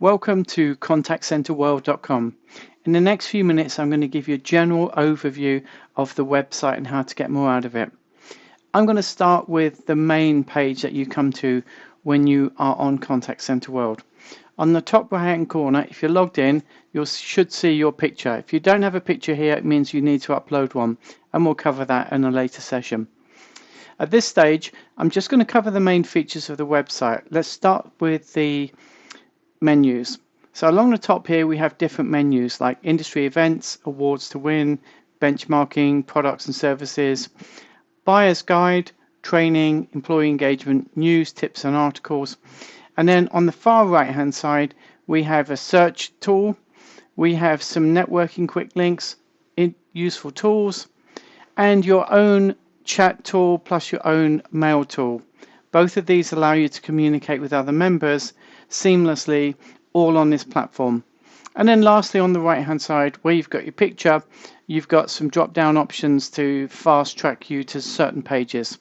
Welcome to contactcenterworld.com. In the next few minutes, I'm going to give you a general overview of the website and how to get more out of it. I'm going to start with the main page that you come to when you are on Contact Center World. On the top right hand corner, if you're logged in, you should see your picture. If you don't have a picture here, it means you need to upload one, and we'll cover that in a later session. At this stage, I'm just going to cover the main features of the website. Let's start with the menus. So along the top here we have different menus like industry events, awards to win, benchmarking, products and services, buyer's guide, training, employee engagement, news, tips and articles. And then on the far right hand side we have a search tool, we have some networking quick links, useful tools, and your own chat tool plus your own mail tool. Both of these allow you to communicate with other members seamlessly, all on this platform. And then lastly, on the right hand side where you've got your picture, you've got some drop down options to fast track you to certain pages.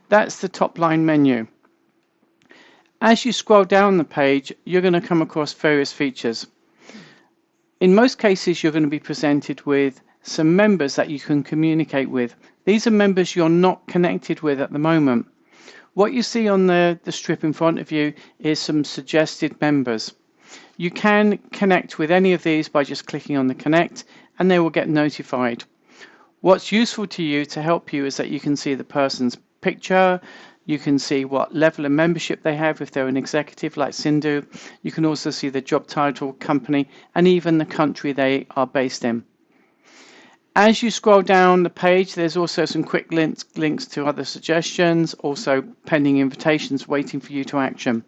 That's the top line menu. As you scroll down the page, you're going to come across various features. In most cases, you're going to be presented with some members that you can communicate with. These are members you're not connected with at the moment. What you see on the strip in front of you is some suggested members. You can connect with any of these by just clicking on the connect and they will get notified. What's useful to you to help you is that you can see the person's picture, you can see what level of membership they have if they're an executive like Sindhu, you can also see the job title, company and even the country they are based in. As you scroll down the page, there's also some quick links to other suggestions, also pending invitations waiting for you to action.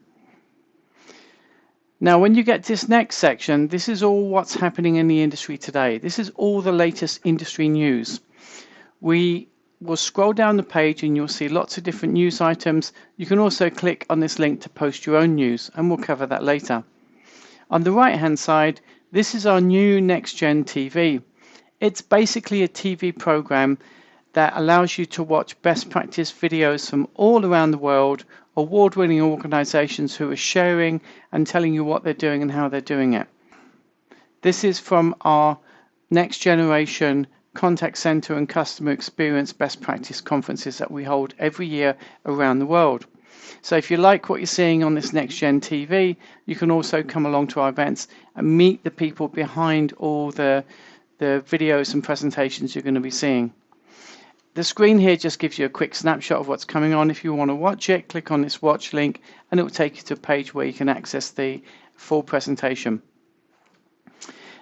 Now, when you get to this next section, this is all what's happening in the industry today. This is all the latest industry news. We will scroll down the page and you'll see lots of different news items. You can also click on this link to post your own news, and we'll cover that later. On the right-hand side, this is our new NextGen TV. It's basically a TV program that allows you to watch best practice videos from all around the world, award-winning organizations who are sharing and telling you what they're doing and how they're doing it. This is from our next generation contact center and customer experience best practice conferences that we hold every year around the world. So if you like what you're seeing on this NextGen TV, you can also come along to our events and meet the people behind all the videos and presentations you're going to be seeing. The screen here just gives you a quick snapshot of what's coming on. If you want to watch it, click on this watch link and it will take you to a page where you can access the full presentation.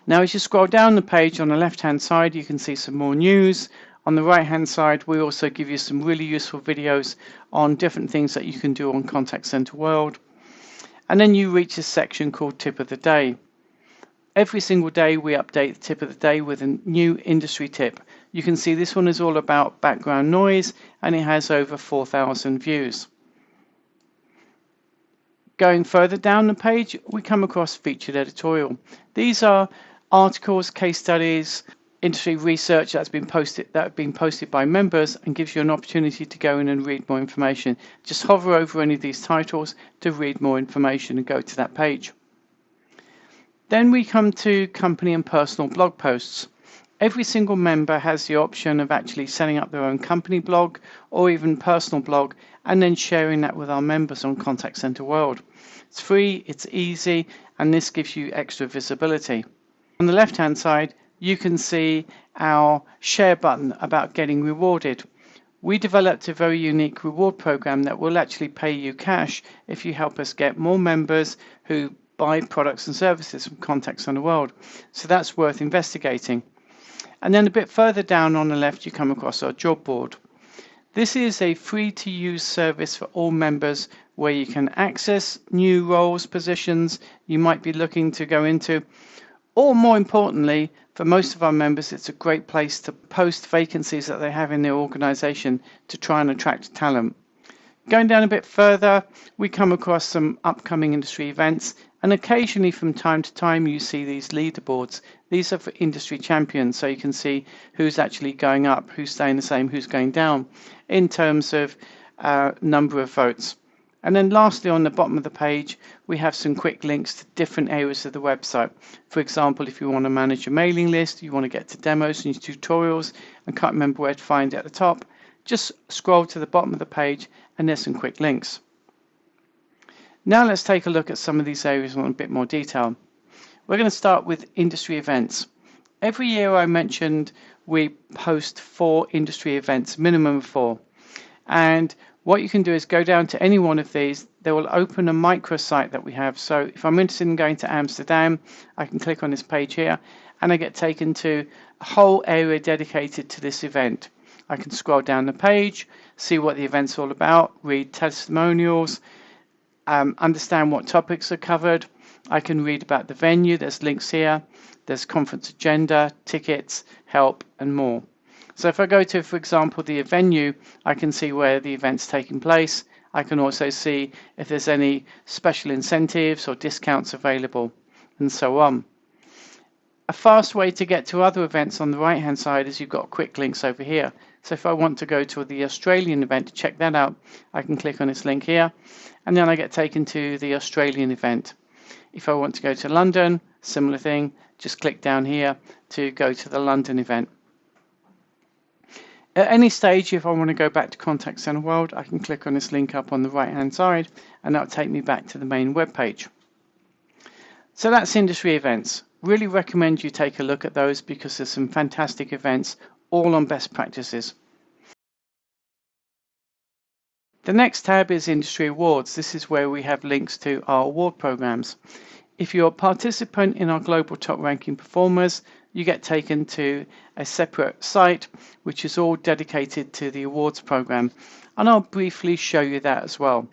Now as you scroll down the page on the left hand side you can see some more news. On the right hand side we also give you some really useful videos on different things that you can do on Contact Center World. And then you reach a section called Tip of the Day. Every single day we update the tip of the day with a new industry tip. You can see this one is all about background noise and it has over 4,000 views. Going further down the page we come across featured editorial. These are articles, case studies, industry research that have been posted by members and gives you an opportunity to go in and read more information. Just hover over any of these titles to read more information and go to that page. Then we come to company and personal blog posts. Every single member has the option of actually setting up their own company blog or even personal blog and then sharing that with our members on Contact Center World. It's free, it's easy, and this gives you extra visibility. On the left hand side, you can see our share button about getting rewarded. We developed a very unique reward program that will actually pay you cash if you help us get more members who buy products and services from Contact Center World. So that's worth investigating. And then a bit further down on the left you come across our job board. This is a free to use service for all members where you can access new roles, positions you might be looking to go into, or more importantly, for most of our members it's a great place to post vacancies that they have in their organization to try and attract talent. Going down a bit further, we come across some upcoming industry events, and occasionally from time to time you see these leaderboards. These are for industry champions, so you can see who's actually going up, who's staying the same, who's going down in terms of number of votes. And then lastly, on the bottom of the page, we have some quick links to different areas of the website. For example, if you want to manage your mailing list, you want to get to demos and tutorials and can't remember where to find it at the top, just scroll to the bottom of the page and there's some quick links. Now let's take a look at some of these areas in a bit more detail. We're going to start with industry events. Every year I mentioned we host 4 industry events, minimum of 4. And what you can do is go down to any one of these. They will open a microsite that we have. So if I'm interested in going to Amsterdam, I can click on this page here and I get taken to a whole area dedicated to this event. I can scroll down the page, see what the event's all about, read testimonials, understand what topics are covered. I can read about the venue. There's links here. There's conference agenda, tickets, help, and more. So if I go to, for example, the venue, I can see where the event's taking place. I can also see if there's any special incentives or discounts available, and so on. A fast way to get to other events on the right-hand side is you've got quick links over here. So if I want to go to the Australian event to check that out, I can click on this link here, and then I get taken to the Australian event. If I want to go to London, similar thing, just click down here to go to the London event. At any stage, if I want to go back to Contact Center World, I can click on this link up on the right hand side and that'll take me back to the main web page. So that's industry events. Really recommend you take a look at those because there's some fantastic events all on best practices. The next tab is Industry Awards. This is where we have links to our award programs. If you're a participant in our Global Top Ranking Performers, you get taken to a separate site which is all dedicated to the awards program, and I'll briefly show you that as well.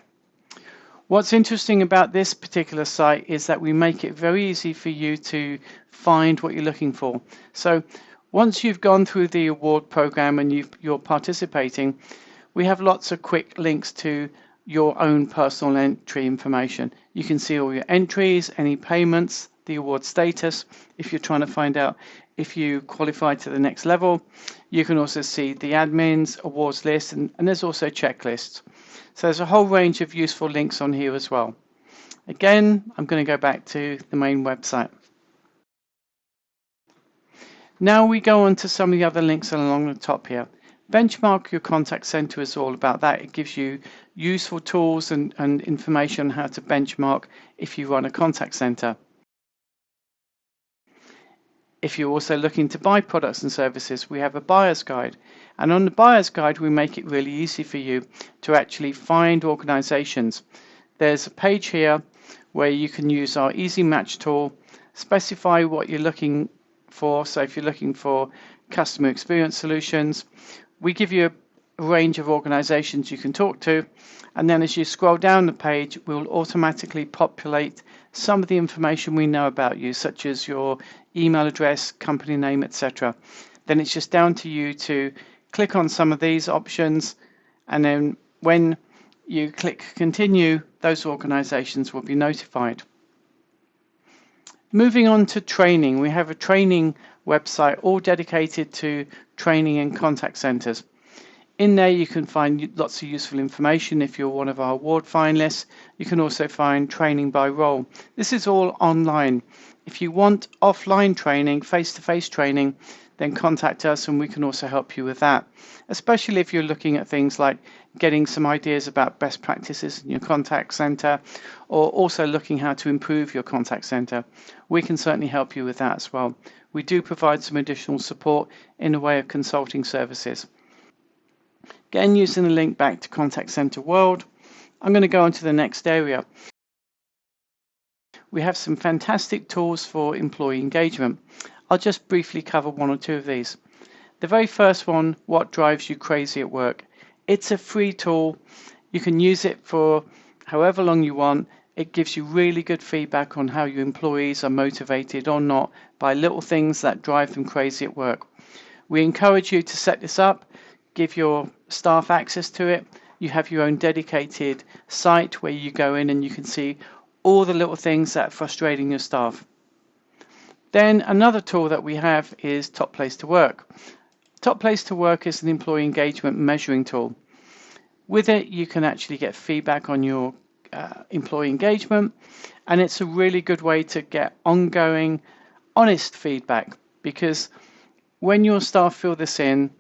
What's interesting about this particular site is that we make it very easy for you to find what you're looking for. So once you've gone through the award program and you're participating, we have lots of quick links to your own personal entry information. You can see all your entries, any payments, the award status. If you're trying to find out if you qualify to the next level, you can also see the admins, awards list, and there's also checklists. So there's a whole range of useful links on here as well. Again, I'm going to go back to the main website. Now we go on to some of the other links along the top here. Benchmark Your Contact Center is all about that. It gives you useful tools and information on how to benchmark if you run a contact center. If you're also looking to buy products and services, we have a buyer's guide. And on the buyer's guide, we make it really easy for you to actually find organizations. There's a page here where you can use our Easy Match tool, specify what you're looking for. So if you're looking for customer experience solutions, we give you a range of organizations you can talk to. And then as you scroll down the page, we'll automatically populate some of the information we know about you, such as your email address, company name, etc. Then it's just down to you to click on some of these options, and then when you click continue, those organizations will be notified. Moving on to training, we have a training website all dedicated to training in contact centers. In there you can find lots of useful information if you're one of our award finalists. You can also find training by role. This is all online. If you want offline training, face-to-face training, then contact us and we can also help you with that. Especially if you're looking at things like getting some ideas about best practices in your contact center, or also looking how to improve your contact center. We can certainly help you with that as well. We do provide some additional support in the way of consulting services. Again, using the link back to Contact Center World, I'm going to go on to the next area. We have some fantastic tools for employee engagement. I'll just briefly cover one or two of these. The very first one, What Drives You Crazy at Work? It's a free tool. You can use it for however long you want. It gives you really good feedback on how your employees are motivated or not by little things that drive them crazy at work. We encourage you to set this up, give your staff access to it. You have your own dedicated site where you go in and you can see all the little things that are frustrating your staff. Then another tool that we have is Top Place to Work. Top Place to Work is an employee engagement measuring tool. With it, you can actually get feedback on your employee engagement, and it's a really good way to get ongoing, honest feedback, because when your staff fill this in,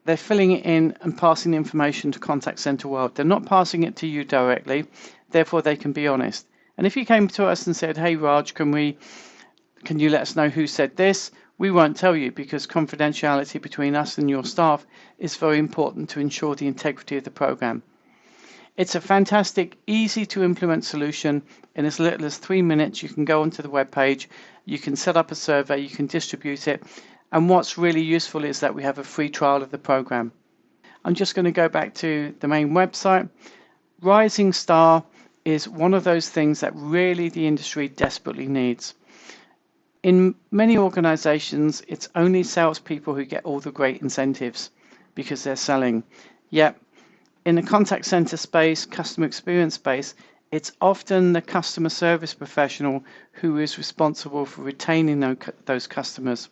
they're filling it in and passing the information to Contact Center World. They're not passing it to you directly, therefore they can be honest. And if you came to us and said, "Hey Raj, can you let us know who said this?" We won't tell you, because confidentiality between us and your staff is very important to ensure the integrity of the program. It's a fantastic, easy to implement solution. In as little as 3 minutes, you can go onto the web page, you can set up a survey, you can distribute it. And what's really useful is that we have a free trial of the program. I'm just going to go back to the main website. Rising Star is one of those things that really the industry desperately needs. In many organizations, it's only salespeople who get all the great incentives because they're selling. Yet, in the contact center space, customer experience space, it's often the customer service professional who is responsible for retaining those customers.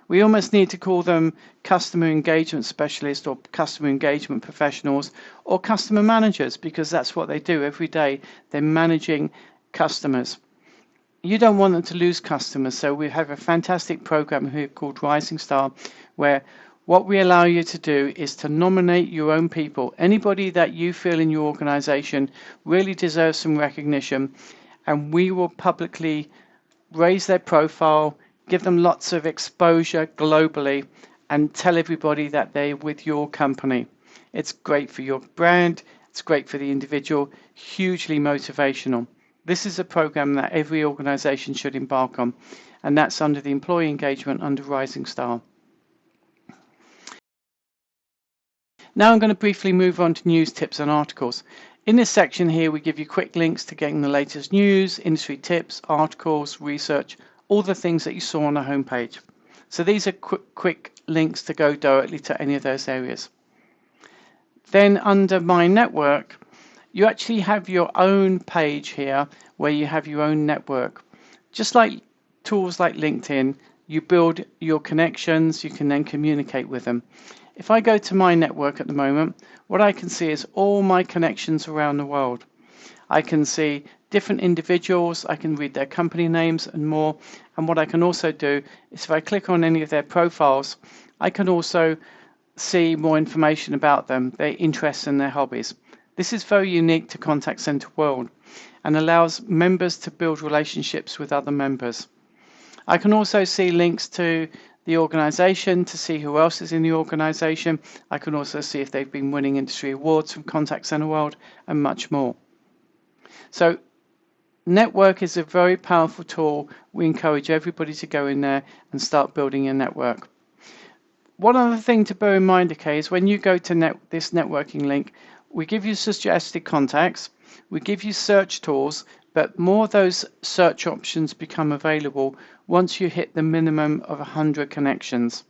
We almost need to call them customer engagement specialists or customer engagement professionals or customer managers, because that's what they do every day. They're managing customers. You don't want them to lose customers, so we have a fantastic program here called Rising Star, where what we allow you to do is to nominate your own people. Anybody that you feel in your organization really deserves some recognition, and we will publicly raise their profile, give them lots of exposure globally, and tell everybody that they're with your company. It's great for your brand, it's great for the individual, hugely motivational. This is a program that every organization should embark on, and that's under the employee engagement under Rising Star. Now I'm going to briefly move on to news, tips and articles. In this section here, we give you quick links to getting the latest news, industry tips, articles, research, all the things that you saw on the homepage. So these are quick links to go directly to any of those areas. Then under My Network, you actually have your own page here where you have your own network. Just like tools like LinkedIn, you build your connections, you can then communicate with them. If I go to My Network at the moment, what I can see is all my connections around the world. I can see different individuals, I can read their company names and more. And what I can also do is if I click on any of their profiles, I can also see more information about them, their interests and their hobbies. This is very unique to Contact Center World and allows members to build relationships with other members. I can also see links to the organization to see who else is in the organization. I can also see if they've been winning industry awards from Contact Center World and much more. So network is a very powerful tool. We encourage everybody to go in there and start building a network. One other thing to bear in mind, okay, is when you go to this networking link, we give you suggested contacts, we give you search tools, but more of those search options become available once you hit the minimum of 100 connections.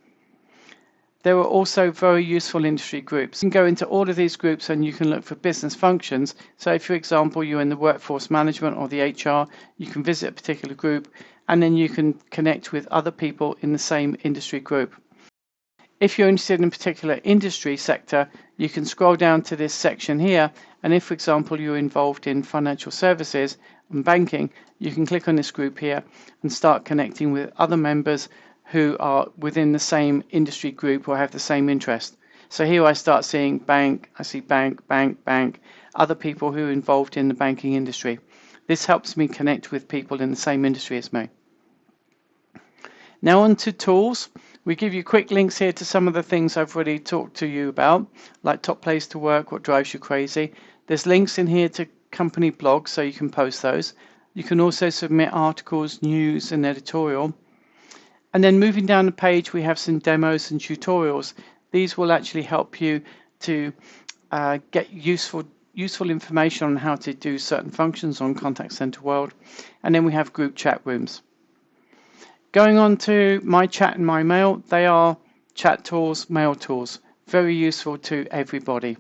There are also very useful industry groups. You can go into all of these groups and you can look for business functions. So if, for example, you're in the workforce management or the HR, you can visit a particular group and then you can connect with other people in the same industry group. If you're interested in a particular industry sector, you can scroll down to this section here, and if, for example, you're involved in financial services and banking, you can click on this group here and start connecting with other members who are within the same industry group or have the same interest. So here I start seeing bank, I see bank, other people who are involved in the banking industry. This helps me connect with people in the same industry as me. Now on to tools. We give you quick links here to some of the things I've already talked to you about, like Top Place to Work, What Drives You Crazy. There's links in here to company blogs, so you can post those. You can also submit articles, news, and editorial. And then moving down the page, we have some demos and tutorials. These will actually help you to get useful information on how to do certain functions on Contact Center World. And then we have group chat rooms. Going on to My Chat and My Mail, they are chat tools, mail tools, very useful to everybody.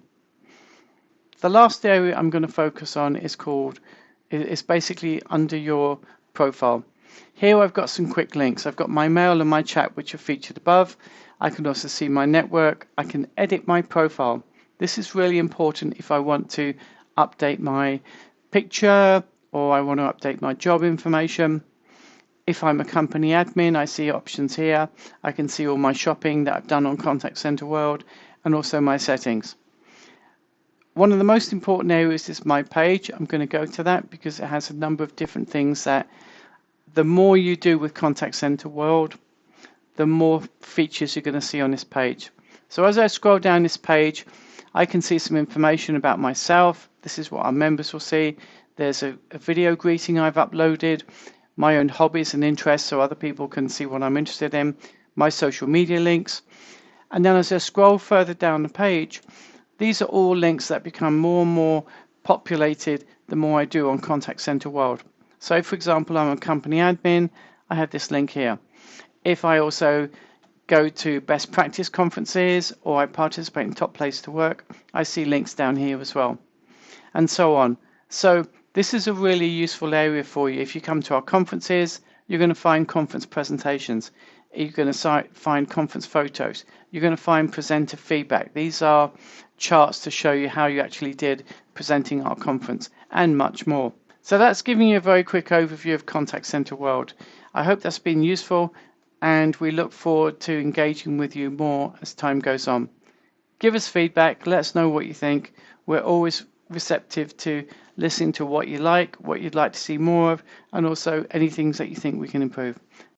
The last area I'm going to focus on is basically under your profile. Here I've got some quick links. I've got My Mail and My Chat, which are featured above. I can also see my network. I can edit my profile. This is really important if I want to update my picture or I want to update my job information. If I'm a company admin, I see options here. I can see all my shopping that I've done on Contact Center World and also my settings. One of the most important areas is my page. I'm going to go to that because it has a number of different things that the more you do with Contact Center World, the more features you're going to see on this page. So as I scroll down this page, I can see some information about myself. This is what our members will see. There's a video greeting I've uploaded, my own hobbies and interests so other people can see what I'm interested in, my social media links. And then as I scroll further down the page, these are all links that become more and more populated the more I do on Contact Center World. So for example, I'm a company admin, I have this link here. If I also go to best practice conferences or I participate in Top Place to Work, I see links down here as well, and so on. So this is a really useful area for you. If you come to our conferences, you're going to find conference presentations. You're going to find conference photos. You're going to find presenter feedback. These are charts to show you how you actually did presenting our conference and much more. So that's giving you a very quick overview of Contact Center World. I hope that's been useful, and we look forward to engaging with you more as time goes on. Give us feedback. Let us know what you think. We're always receptive to listening to what you like, what you'd like to see more of, and also any things that you think we can improve.